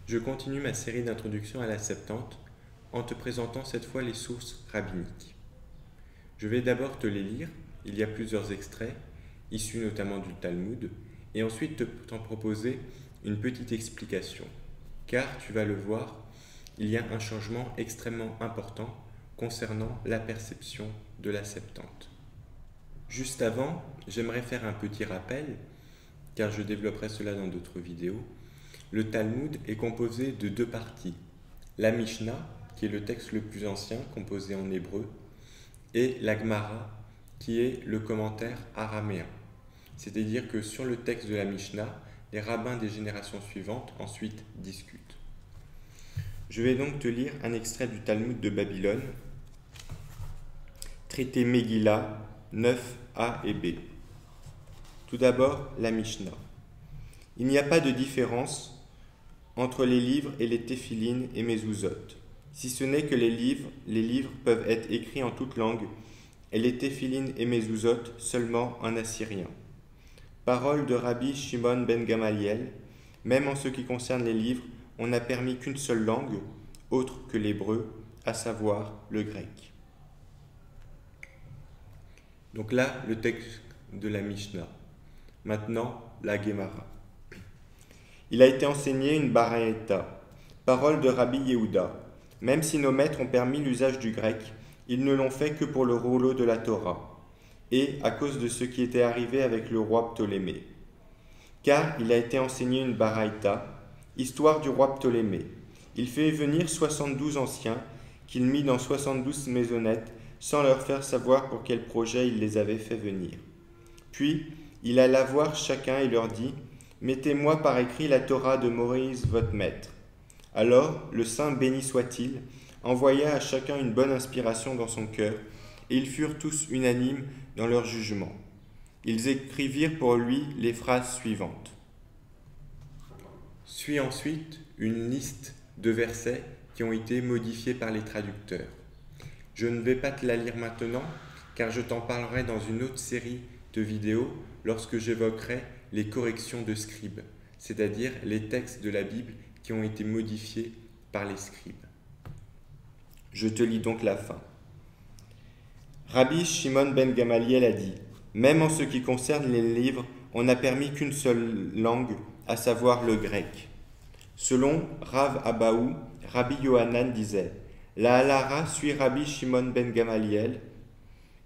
Je continue ma série d'introduction à la Septante en te présentant cette fois les sources rabbiniques. Je vais d'abord te les lire, il y a plusieurs extraits, issus notamment du Talmud, et ensuite t'en proposer une petite explication, car tu vas le voir, il y a un changement extrêmement important concernant la perception de la Septante. Juste avant, j'aimerais faire un petit rappel, car je développerai cela dans d'autres vidéos. Le Talmud est composé de deux parties. La Mishnah, qui est le texte le plus ancien, composé en hébreu, et la Gemara, qui est le commentaire araméen. C'est-à-dire que sur le texte de la Mishnah, les rabbins des générations suivantes ensuite discutent. Je vais donc te lire un extrait du Talmud de Babylone, traité Megillah 9a et b. Tout d'abord, la Mishnah. Il n'y a pas de différence entre les livres et les téphilines et mezuzot, si ce n'est que les livres peuvent être écrits en toute langue, et les téphilines et mezuzot seulement en assyrien. Parole de Rabbi Shimon ben Gamaliel, même en ce qui concerne les livres, on n'a permis qu'une seule langue, autre que l'hébreu, à savoir le grec. Donc là, le texte de la Mishnah. Maintenant, la Gemara. Il a été enseigné une baraita, parole de Rabbi Yehuda. Même si nos maîtres ont permis l'usage du grec, ils ne l'ont fait que pour le rouleau de la Torah, et à cause de ce qui était arrivé avec le roi Ptolémée. Car il a été enseigné une baraita, histoire du roi Ptolémée. Il fait venir 72 anciens, qu'il mit dans 72 maisonnettes, sans leur faire savoir pour quel projet il les avait fait venir. Puis, il alla voir chacun et leur dit, « Mettez-moi par écrit la Torah de Moïse, votre maître. » Alors, le saint béni soit-il, envoya à chacun une bonne inspiration dans son cœur, et ils furent tous unanimes dans leur jugement. Ils écrivirent pour lui les phrases suivantes. Suit ensuite une liste de versets qui ont été modifiés par les traducteurs. Je ne vais pas te la lire maintenant, car je t'en parlerai dans une autre série de vidéos lorsque j'évoquerai les corrections de scribes, c'est-à-dire les textes de la Bible qui ont été modifiés par les scribes. Je te lis donc la fin. Rabbi Shimon ben Gamaliel a dit, « Même en ce qui concerne les livres, on n'a permis qu'une seule langue, à savoir le grec. » Selon Rav Abaou, Rabbi Yohanan disait, « La halara suit Rabbi Shimon ben Gamaliel. »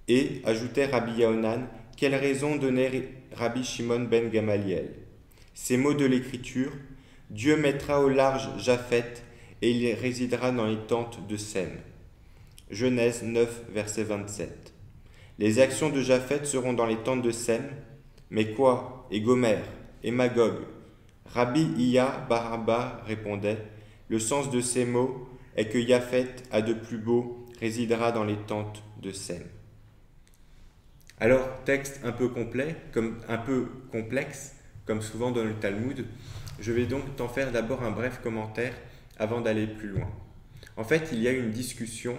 Et, ajoutait Rabbi Yohanan, « Quelle raison donnait Rabbi Shimon ben Gamaliel ?» Ces mots de l'Écriture, « Dieu mettra au large Japheth, et il résidera dans les tentes de Sem. » Genèse 9, verset 27. Les actions de Japheth seront dans les tentes de Sem, mais quoi? Et Gomère, et Magog? Rabbi Iya Baraba répondait, le sens de ces mots est que Japheth a de plus beau résidera dans les tentes de Sem. Alors, texte un peu complexe, comme souvent dans le Talmud, je vais donc t'en faire d'abord un bref commentaire avant d'aller plus loin. En fait, il y a une discussion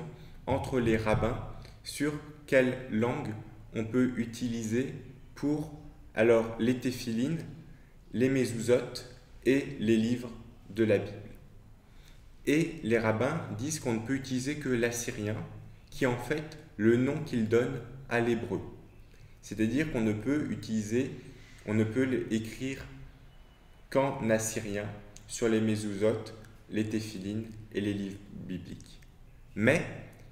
entre les rabbins sur quelle langue on peut utiliser pour les téphilines, les mezuzot et les livres de la Bible. Et les rabbins disent qu'on ne peut utiliser que l'assyrien, qui est en fait le nom qu'ils donnent à l'hébreu. C'est-à-dire qu'on ne peut écrire qu'en assyrien sur les mezuzot, les téphilines et les livres bibliques. Mais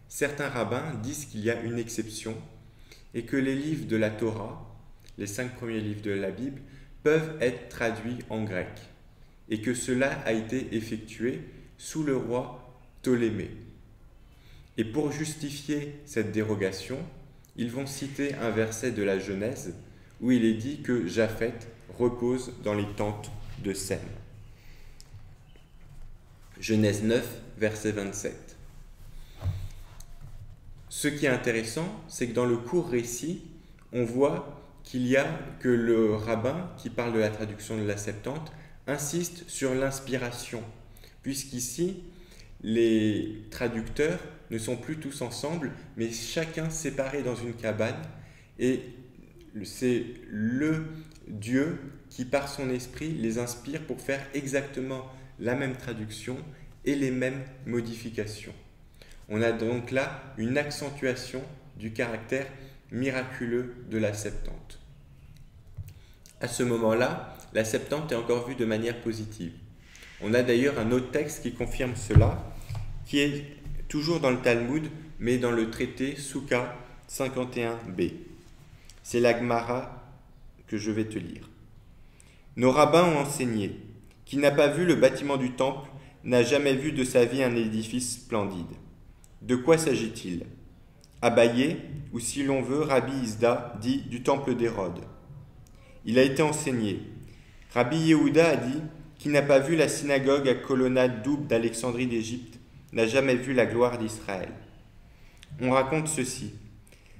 certains rabbins disent qu'il y a une exception et que les livres de la Torah, les 5 premiers livres de la Bible, peuvent être traduits en grec et que cela a été effectué sous le roi Ptolémée. Et pour justifier cette dérogation, ils vont citer un verset de la Genèse où il est dit que Japheth repose dans les tentes de Sem. Genèse 9, verset 27. Ce qui est intéressant, c'est que dans le court récit, on voit qu'il y a que le rabbin qui parle de la traduction de la Septante insiste sur l'inspiration, puisqu'ici, les traducteurs ne sont plus tous ensemble, mais chacun séparé dans une cabane, et c'est le Dieu qui, par son esprit, les inspire pour faire exactement la même traduction et les mêmes modifications. On a donc là une accentuation du caractère miraculeux de la Septante. À ce moment-là, la Septante est encore vue de manière positive. On a d'ailleurs un autre texte qui confirme cela, qui est toujours dans le Talmud, mais dans le traité Souka 51b. C'est la Gemara que je vais te lire. Nos rabbins ont enseigné, qui n'a pas vu le bâtiment du temple n'a jamais vu de sa vie un édifice splendide. De quoi s'agit-il? Abaye, ou si l'on veut, Rabbi Isda, dit du temple d'Hérode. Il a été enseigné. Rabbi Yehuda a dit, qui n'a pas vu la synagogue à colonnade double d'Alexandrie d'Égypte, n'a jamais vu la gloire d'Israël. On raconte ceci.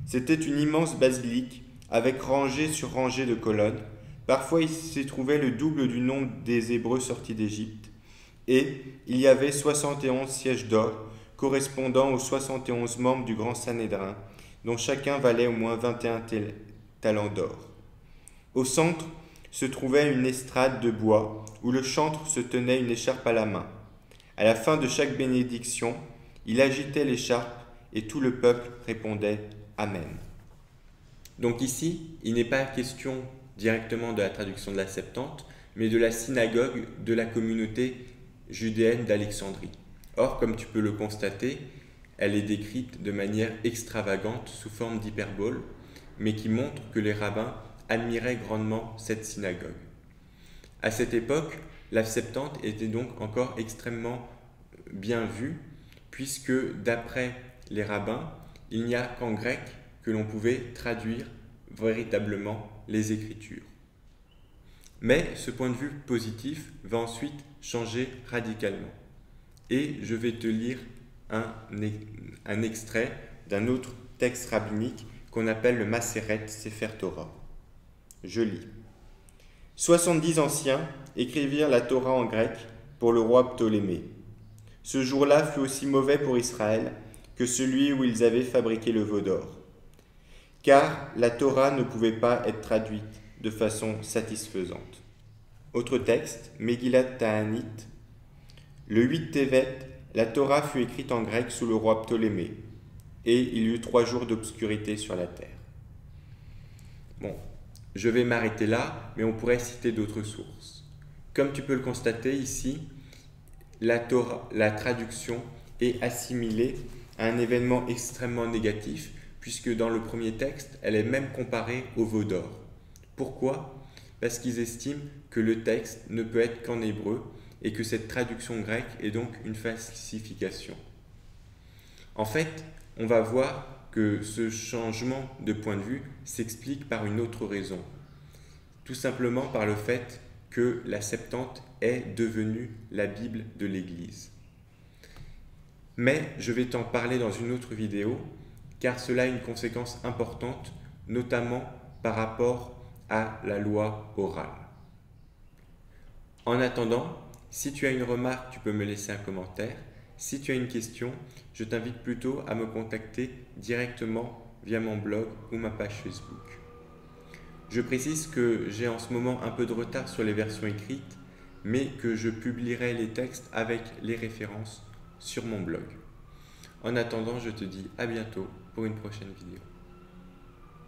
C'était une immense basilique, avec rangée sur rangée de colonnes. Parfois il s'y trouvait le double du nombre des Hébreux sortis d'Égypte. Et il y avait 71 sièges d'or, correspondant aux 71 membres du grand Sanhédrin, dont chacun valait au moins 21 talents d'or. Au centre se trouvait une estrade de bois, où le chantre se tenait une écharpe à la main. À la fin de chaque bénédiction, il agitait l'écharpe et tout le peuple répondait « Amen ». Donc ici, il n'est pas question directement de la traduction de la Septante, mais de la synagogue de la communauté judéenne d'Alexandrie. Or, comme tu peux le constater, elle est décrite de manière extravagante sous forme d'hyperbole, mais qui montre que les rabbins admiraient grandement cette synagogue. À cette époque, la Septante était donc encore extrêmement bien vue, puisque d'après les rabbins, il n'y a qu'en grec que l'on pouvait traduire véritablement les Écritures. Mais ce point de vue positif va ensuite changer radicalement. Et je vais te lire un extrait d'un autre texte rabbinique qu'on appelle le Maseret Sefer Torah. Je lis. 70 anciens écrivirent la Torah en grec pour le roi Ptolémée. Ce jour-là fut aussi mauvais pour Israël que celui où ils avaient fabriqué le veau d'or. Car la Torah ne pouvait pas être traduite de façon satisfaisante. Autre texte, Megillat Ta'anit. Le 8 Tevet, la Torah fut écrite en grec sous le roi Ptolémée, et il y eut 3 jours d'obscurité sur la terre. Bon, je vais m'arrêter là, mais on pourrait citer d'autres sources. Comme tu peux le constater ici, la traduction est assimilée à un événement extrêmement négatif, puisque dans le premier texte, elle est même comparée au veau d'or. Pourquoi? Parce qu'ils estiment que le texte ne peut être qu'en hébreu et que cette traduction grecque est donc une falsification. En fait, on va voir que ce changement de point de vue s'explique par une autre raison. Tout simplement par le fait que la Septante est devenue la Bible de l'Église. Mais je vais t'en parler dans une autre vidéo, car cela a une conséquence importante, notamment par rapport à la loi orale. En attendant, si tu as une remarque, tu peux me laisser un commentaire. Si tu as une question, je t'invite plutôt à me contacter directement via mon blog ou ma page Facebook. Je précise que j'ai en ce moment un peu de retard sur les versions écrites, mais que je publierai les textes avec les références sur mon blog. En attendant, je te dis à bientôt pour une prochaine vidéo.